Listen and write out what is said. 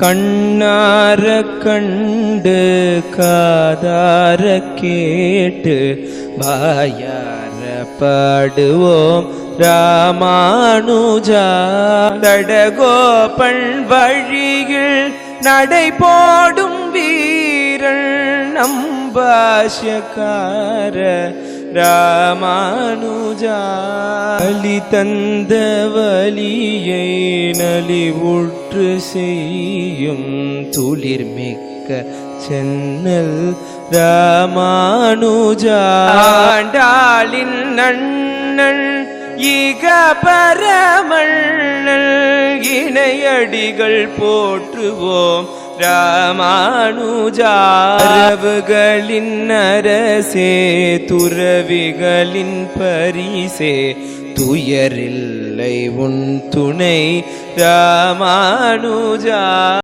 கண்ணார கண்டு காதார கேட்டு வாயார பாடுவோம் ராமானுஜா. தடகோபன் வழியில் நடை போடும் வீரன் நம்பாஷ்யக்கார ராமானுஜா. அலி தந்த வலியை நலிவுற்று செய்யும் துளிர்மிக்க சென்னல் ராமானுஜா. ஆண்டாளின் அண்ணன் ஈக பரமண்ணல் இணையடிகள் போற்றுவோம் ராமானுஜா. அரவுகளின் அரசே துறவிகளின் பரிசே துயரில்லை உன் துணை ராமானுஜா.